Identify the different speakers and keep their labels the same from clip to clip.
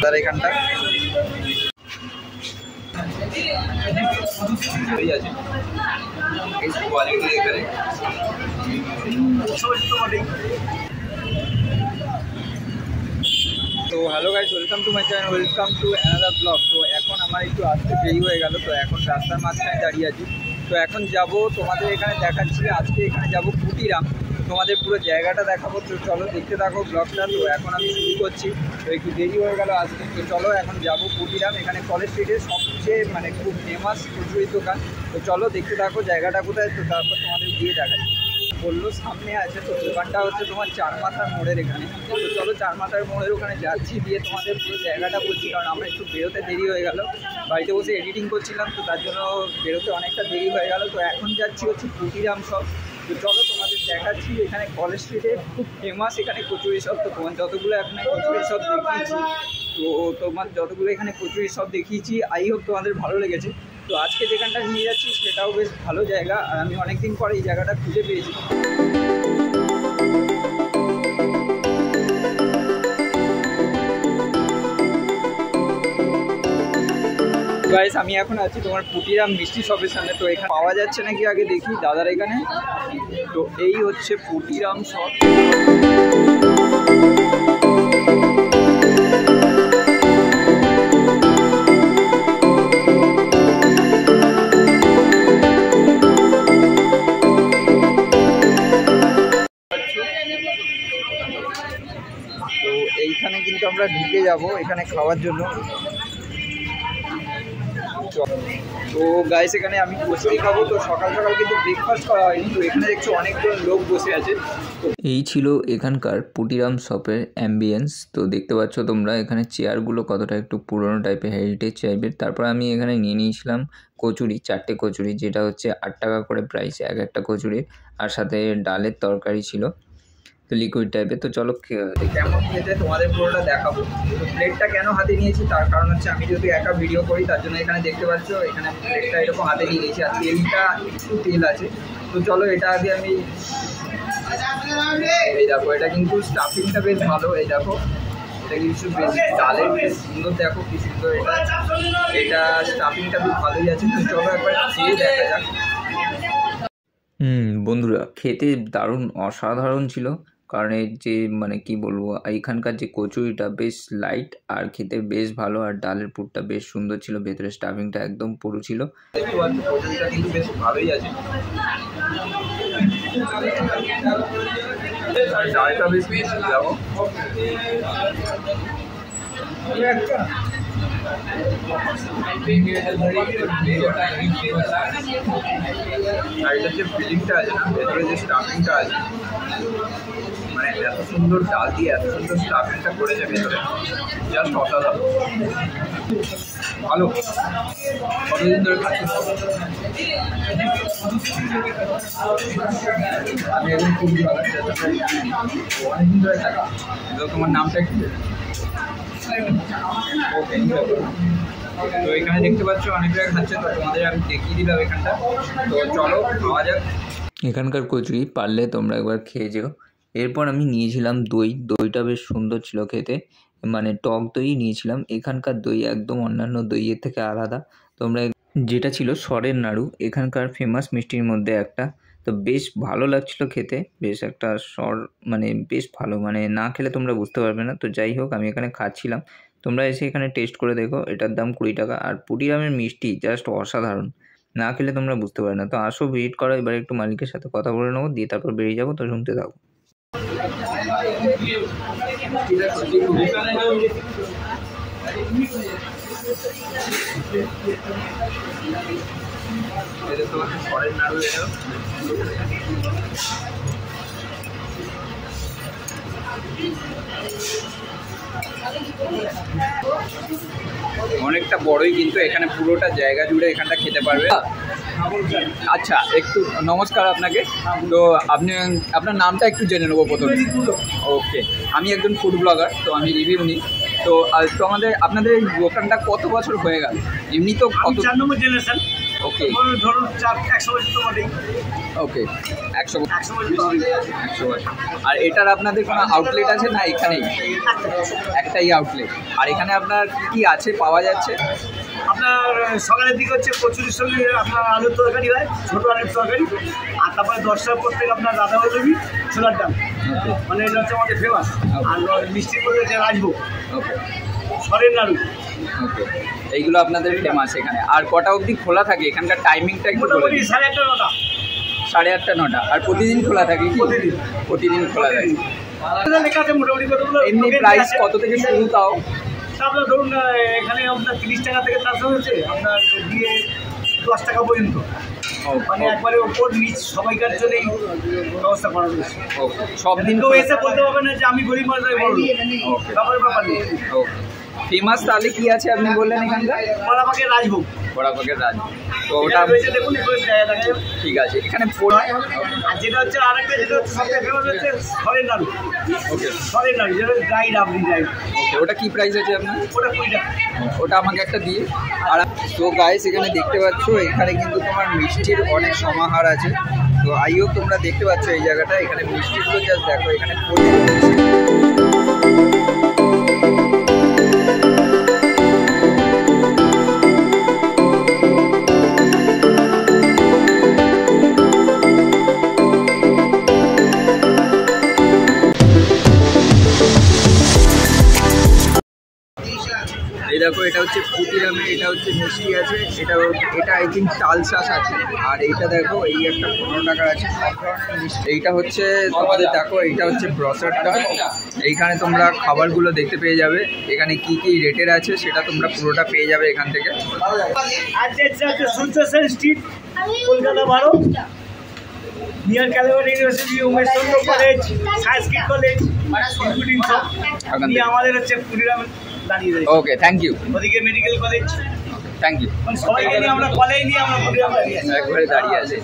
Speaker 1: তার এখানটা আছে কোয়ালিটি এখানে। তো hello guys, welcome to my channel, welcome to another blog. তো এখন আমার একটু আসতে দেরি হয়ে গেল, তো এখন রাস্তার মাঝখানে দাঁড়িয়ে আছি। তো এখন যাব তোমাদের এখানে দেখাচ্ছি, আজকে এখানে যাব কুটিরাম, তোমাদের পুরো জায়গাটা দেখাবো। তো চলো দেখতে থাকো ব্লগটা। তো এখন আমি শুরু করছি, তো একটু দেরি হয়ে গেল আজকে। তো চলো এখন যাব কুটিরাম, এখানে কলেজ স্ট্রিটে সবচেয়ে খুব ফেমাস কচুরির দোকান। তো চলো দেখতে থাকো জায়গাটা কোথায়, তো তারপর তোমাদের গিয়ে দেখাচ্ছি। বললো সামনে আছে, তো দোকানটা হচ্ছে তোমার চারমাথার মোড়ের এখানে। তো চলো চারমাথার মোড়ের ওখানে যাচ্ছি, দিয়ে তোমাদের পুরো জায়গাটা বলছি, কারণ আমরা একটু বেরোতে দেরি হয়ে গেল, বাড়িতে বসে এডিটিং করছিলাম, তো তার জন্য বেরোতে অনেকটা দেরি হয়ে গেল। তো এখন যাচ্ছি হচ্ছে কুটিরাম শপ। তো চলো তোমাদের দেখাচ্ছি, এখানে কলেজ স্ট্রিটে খুব ফেমাস এখানে কচুরি শপ। তো তোমার যতগুলো এখানে কচুরি শপ দেখিয়েছি, তো তোমার যতগুলো এখানে কচুরি শপ দেখিয়েছি, আই হোপ তোমাদের ভালো লেগেছে। তো আজকে যেখানটা নিয়ে যাচ্ছি সেটাও বেশ ভালো জায়গা, আর আমি অনেকদিন পরে এই জায়গাটা খুঁজে পেয়েছি। গাইস, আমি এখন আছি তোমার কুটিরাম মিষ্টি শপের সামনে। তো এখানে পাওয়া যাচ্ছে নাকি আগে দেখি দাদার এখানে। তো এই হচ্ছে কুটিরাম শপ। তো এইখানে কিন্তু আমরা ঢুকে যাব এখানে খাওয়ার জন্য। তো গাইস, এখানে আমি কচুরি খাবো। তো সকাল সকাল কিন্তু ব্রেকফাস্ট করা হয়নি, তো এখানে দেখছো অনেকজন লোক বসে আছে।
Speaker 2: এই ছিল এখানকার কুটিরাম শপের অ্যাম্বিয়েন্স। তো দেখতে পাচ্ছ তোমরা এখানে চেয়ারগুলো কতটা একটু পুরনো টাইপের, হেরিটেজ টাইপের। তারপর আমি এখানে নিয়ে নিয়েছিলাম কচুরি, 4টে কচুরি, যেটা হচ্ছে 8 টাকা করে প্রাইস একটা কচুরির, আর সাথে ডালের তরকারি ছিল, তো লিকুইড টাইপের। তো চলো
Speaker 1: কেমন খেতে তোমাদের পুরোটা দেখাবো। তো প্লেটটা কেন হাতে নিয়েছি তার কারণ হচ্ছে, আমি যদি একা ভিডিও করি তার জন্য এখানে দেখতে পাচ্ছ এখানে প্লেটটা এরকম হাতে নিয়ে নিয়েছি, আর তেলটা একটু তেল আছে। তো চলো এটা আগে আমি, এই দেখো এটা কিন্তু স্টাফিংটা বেশ ভালো, এই দেখো এটা কিন্তু বেশ ডালের বেশ সুন্দর, দেখো কি সুন্দর এটা স্টাফিংটা বেশ ভালোই আছে। তো চলো একবার খেয়ে দেখা যাক।
Speaker 2: বন্ধুরা, খেতে দারুণ অসাধারণ ছিল, কারণ এর যে কি বলবো, এইখানকার যে কচুরিটা বেশ লাইট আর খেতে বেশ ভালো, আর ডালের পুরটা বেশ সুন্দর ছিল, ভেতরে স্টাফিংটা একদম পুরো ছিল।
Speaker 1: কচুরিটা কিন্তু বেশ ভালোই আছে, ডালটা বেশ মিষ্টি, দেখো আর এটার যে ফিলিংটা আছে না, ভেতরে যে স্টাফিংটা আছে, এত সুন্দর ডাল দিয়ে এত সুন্দর স্টাফিংটা করেছে ভেতরে, জাস্ট অসাধারণ ভালো। কতদিন ধরে খাচ্ছি আমি, একদম খুব অনেকদিন ধরে খাচ্ছি। তো তোমার নামটা একটু ওকে। তো এখানে দেখতে পাচ্ছ অনেক জায়গায় খাচ্ছে, তো তোমাদের আমি দেখিয়ে দিলাম এখানটা। তো চলো খাওয়া যাক।
Speaker 2: এখানকার কচুরি পারলে তোমরা একবার খেয়ে যেও। এরপর আমি নিয়েছিলাম দইটা বেশ সুন্দর ছিল খেতে, টক দই নিয়েছিলাম। এখানকার দই একদম অন্যান্য দইয়ের থেকে আলাদা। তোমরা যেটা ছিল সরের নাড়ু, এখানকার ফেমাস মিষ্টির মধ্যে একটা। তো বেশ ভালো লাগছিল খেতে, বেশ একটা সর বেশ ভালো, না খেলে তোমরা বুঝতে পারবে না। তো যাই হোক, আমি এখানে খাচ্ছিলাম, তোমরা এসে এখানে টেস্ট করে দেখো। এটার দাম 20 টাকা, আর কুটিরামের মিষ্টি জাস্ট অসাধারণ, না খেলে তোমরা বুঝতে পারবে না। তো আসো ভিজিট করো, এবার একটু মালিকের সাথে কথা বলে নেবো, দিয়ে তারপর বেরিয়ে যাবো। তো শুনতে থাকো।
Speaker 1: এটা তোমার সরের নাড়ু, এটা অনেকটা বড়ই, কিন্তু এখানে পুরোটা জায়গা জুড়ে এখানটা খেতে পারবে। আচ্ছা, একটু নমস্কার আপনাকে। তো আপনি আপনার নামটা একটু জেনে নেবো প্রথমে। ওকে, আমি একজন ফুড ব্লগার, তো আমি রিভিউ নিই। তো আপনাদের এই দোকানটা কত বছর হয়ে গেল? এমনি তো কত?
Speaker 3: 4 নম্বর জেনারেশন।
Speaker 1: ওকে
Speaker 3: ধরুন 100 বছর তো বটেই।
Speaker 1: ওকে 100
Speaker 3: বছর তো হবে।
Speaker 1: 100 বছর। আর এটার আপনাদের কোনো আউটলেট আছে না এখানেই একটাই আউটলেট? আর এখানে আপনার কি কি আছে পাওয়া যাচ্ছে?
Speaker 3: আপনার সকালের দিকে হচ্ছে কচুরির সঙ্গে আপনার আলুর তরকারি হয়, ছোটো আলুর তরকারি। আর তারপরে 10টার পর থেকে আপনার রাধা বলবি ছোলার ডাল, মানে এটা হচ্ছে আমাদের ফেমাস। আর মিষ্টি করে হচ্ছে রাজভোগ,
Speaker 1: ওকে
Speaker 3: সরের নাড়ু।
Speaker 1: ওকে, এইগুলো আপনাদের ফেমাস এখানে। আর কটা অবধি খোলা থাকে এখানকার টাইমিংটা একটু বলে
Speaker 3: মোটামুটি
Speaker 1: দিন।
Speaker 3: 8:30 9টা।
Speaker 1: 8:30 9টা। আর প্রতিদিন খোলা থাকে কি? প্রতিদিন খোলা থাকে।
Speaker 3: লেখা আছে মোটামুটি কতগুলো।
Speaker 1: এমনি প্রাইস কত থেকে শুরু তাও?
Speaker 3: আপনার ধরুন এখানে আপনার 30 টাকা থেকে চাষ হচ্ছে, আপনার দিয়ে 10 টাকা পর্যন্ত, মানে একবারে ওপর নিচ সবাইকার জন্যই ব্যবস্থা করা হয়েছে।
Speaker 1: ওকে, সব দিন
Speaker 3: কেউ এসে বলতে পারবে না যে আমি গরিব মানুষ আমি বড় লোক।
Speaker 1: ওকে,
Speaker 3: ব্যাপার নেই।
Speaker 1: ওকে। ফেমাস তাহলে কি আছে আপনি বললেন এখানকার?
Speaker 3: কলাপাকের রাজভোগ,
Speaker 1: বড়াপাকের রাজ। তো
Speaker 3: ওটা
Speaker 1: ওটা
Speaker 3: রয়েছে দেখুন একটু জায়গা দেখা যাবে।
Speaker 1: ঠিক আছে। এখানে
Speaker 3: আর যেটা হচ্ছে আরেকটা, যেটা হচ্ছে সবথেকে ফেমাস হচ্ছে সরের নাড়ু।
Speaker 1: ওকে
Speaker 3: সরের নাড়ু যেটা ড্রাই রাবড়ি ড্রাই,
Speaker 1: ওকে, ওটা কি প্রাইস আছে আপনার?
Speaker 3: ওটা 20 টাকা।
Speaker 1: ওটা আমাকে একটা দিয়ে। আর তো গাইস এখানে দেখতে পাচ্ছ এখানে কিন্তু তোমার মিষ্টির অনেক সমাহার আছে। তো আইও তোমরা দেখতে পাচ্ছ এই জায়গাটা, এখানে মিষ্টিগুলো জাস্ট দেখো, এখানে এই দেখো, এটা হচ্ছে পুটিরামে, এটা হচ্ছে মিষ্টি আছে, এটা আই থিঙ্ক তাল শাঁস আছে। আর এইটা দেখো, এই একটা 15 টাকার আছে, সব ধরনের মিষ্টি। এইটা হচ্ছে তোমাদের দেখো, এইটা হচ্ছে ব্রসারটা। এইখানে তোমরা খাবারগুলো দেখতে পেয়ে যাবে, এখানে কি কি রেটের আছে সেটা তোমরা পুরোটা পেয়ে যাবে এখান থেকে।
Speaker 3: আর যেটা হচ্ছে Surya Sen street, Kolkata 12, near California University, Umesh Chandra college, Sanskrit college, including সব নিয়ে আমাদের হচ্ছে পুটিরামে দাঁড়িয়ে রয়েছে।
Speaker 1: Okay, thank you.
Speaker 3: ওদিকে মেডিকেল কলেজ,
Speaker 1: থ্যাংক ইউ।
Speaker 3: মানে সবাইকে নিয়ে আমরা কলেজ নিয়ে আমরা পুটিরামে দাঁড়িয়ে আছি।
Speaker 1: একবারে দাঁড়িয়ে আছে,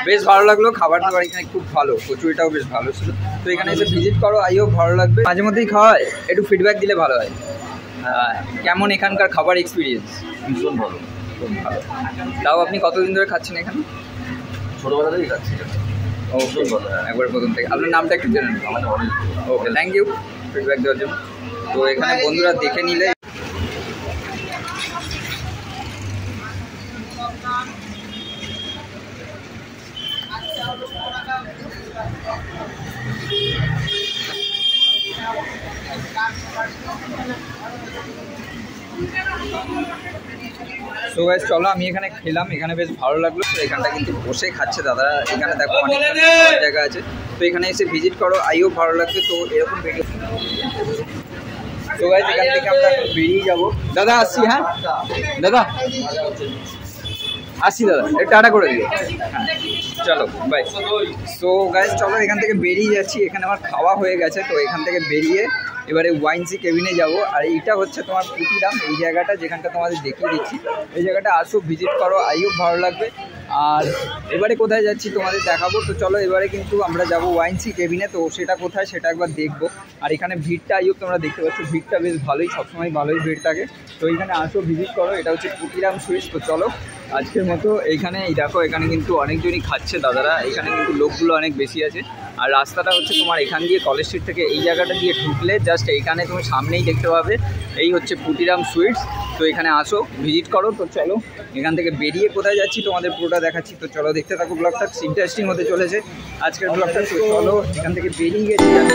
Speaker 1: বেশ ভালো লাগলো। খাবার দাবার এখানে খুব ভালো, কচুরিটাও বেশ ভালো ছিল। তো এখানে এসে ভিজিট করো, আইও ভালো লাগবে। মাঝে মধ্যেই খাওয়ায়, একটু ফিডব্যাক দিলে ভালো হয়। কেমন এখানকার খাবার এক্সপিরিয়েন্স?
Speaker 4: ভীষণ ভালো,
Speaker 1: খুব ভালো। তাও আপনি কতদিন ধরে খাচ্ছেন এখানে?
Speaker 4: ছোটোবেলা থেকেই খাচ্ছি।
Speaker 1: ওকে, একবার প্রথম থেকে। আপনার নামটা একটু জেনে নিন।
Speaker 4: আমাদের অনেক
Speaker 1: ওকে, থ্যাংক ইউ ফিডব্যাক দেওয়ার জন্য। তো এখানে বন্ধুরা দেখে নিলে সো গাইস চলো, আমি এখানে খেলাম, এখানে বেশ ভালো লাগলো। তো এখানটা কিন্তু বসে খাচ্ছে দাদারা, এখানে দেখো অনেক জায়গা আছে। তো এখানে এসে ভিজিট করো, আইও ভালো লাগবে। তো এরকম ভিডিও। তো গাইস এখান থেকে আমরা বেরিয়ে যাবো। দাদা আসছি, হ্যাঁ দাদা আসছি, দাদা একটু টাটা করে দিও। হ্যাঁ চলো বাই। সো গাইস চলো, এখান থেকে বেরিয়ে যাচ্ছি। এখানে আমার খাওয়া হয়ে গেছে। তো এখান থেকে বেরিয়ে এবারে ওয়াইনসি কেবিনে যাব। আর এইটা হচ্ছে তোমার পুটিরাম, এই জায়গাটা যেখানটা তোমাদের দেখিয়ে দিচ্ছি। এই জায়গাটা আসো, ভিজিট করো, আইও ভালো লাগবে। আর এবারে কোথায় যাচ্ছি তোমাদের দেখাবো। তো চলো এবারে কিন্তু আমরা যাব ওয়াইনসি কেবিনে। তো সেটা কোথায় সেটা একবার দেখবো। আর এখানে ভিড়টা আইও তোমরা দেখতে পাচ্ছ, ভিড়টা বেশ ভালোই, সবসময় ভালোই ভিড় থাকে। তো এইখানে আসো, ভিজিট করো। এটা হচ্ছে পুটিরাম সুইটস। তো চলো আজকের মতো এইখানে, এই দেখো এখানে কিন্তু অনেকজনই খাচ্ছে দাদারা, এখানে কিন্তু লোকগুলো অনেক বেশি আছে। আর রাস্তাটা হচ্ছে তোমার এখান দিয়ে কলেজ স্ট্রিট থেকে এই জায়গাটা দিয়ে ঢুকলে জাস্ট এইখানে তুমি সামনেই দেখতে পাবে, এই হচ্ছে পুটিরাম সুইটস। তো এখানে আসো, ভিজিট করো। তো চলো এখান থেকে বেরিয়ে কোথায় যাচ্ছি তোমাদের পুরোটা দেখাচ্ছি। তো চলো দেখতে থাকো, ব্লগটা ইন্টারেস্টিং হতে চলেছে আজকের ব্লগটা। তো চলো এখান থেকে বেরিয়ে গেছি আমি।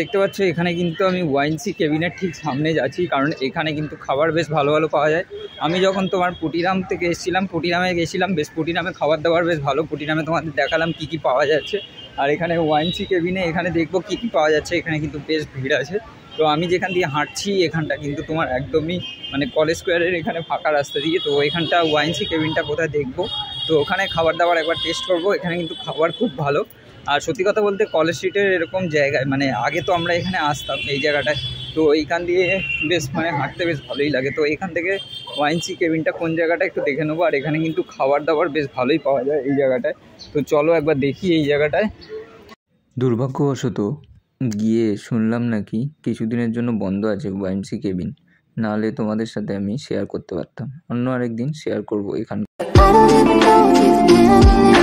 Speaker 1: দেখতে পাচ্ছ এখানে কিন্তু আমি ওয়াইনসি কেবিনের ঠিক সামনে যাচ্ছি, কারণ এখানে কিন্তু খাবার বেশ ভালো ভালো পাওয়া যায়। আমি যখন তোমার পুটিরাম থেকে এসেছিলাম, পুটিরামে গেছিলাম, বেশ পুটিরামে খাবার দাবার বেশ ভালো। পুটিরামে তোমাদের দেখালাম কী কী পাওয়া যাচ্ছে। আর এখানে ওয়াইনসি কেবিনে এখানে দেখবো কী কী পাওয়া যাচ্ছে। এখানে কিন্তু বেশ ভিড় আছে। তো আমি যেখান দিয়ে হাঁটছি এখানটা কিন্তু তোমার একদমই মানে কলেজ স্কোয়ারের এখানে ফাঁকা রাস্তা দিয়ে। তো এখানটা ওয়াইনসি কেবিনটা কোথায় দেখবো। তো ওখানে খাবার দাবার একবার টেস্ট করবো। এখানে কিন্তু খাবার খুব ভালো। আর সত্যি কথা বলতে কলেজ স্ট্রিটের এরকম জায়গায়, মানে আগে তো আমরা এখানে আসতাম এই জায়গাটায়, তো এইখান দিয়ে বেশ মানে হাঁটতে বেশ ভালোই লাগে। তো এখান থেকে ওয়াইনসি কেবিনটা কোন জায়গাটা একটু দেখে নেবো। আর এখানে কিন্তু খাবার দাবার বেশ ভালোই পাওয়া যায় এই জায়গাটায়। তো চলো একবার দেখি এই জায়গাটায়।
Speaker 2: দুর্ভাগ্যবশত গিয়ে শুনলাম নাকি কিছুদিনের জন্য বন্ধ আছে ওয়াইনসি কেবিন, নাহলে তোমাদের সাথে আমি শেয়ার করতে পারতাম। অন্য আরেকদিন শেয়ার করবো এখানকার।
Speaker 5: I don't even know if you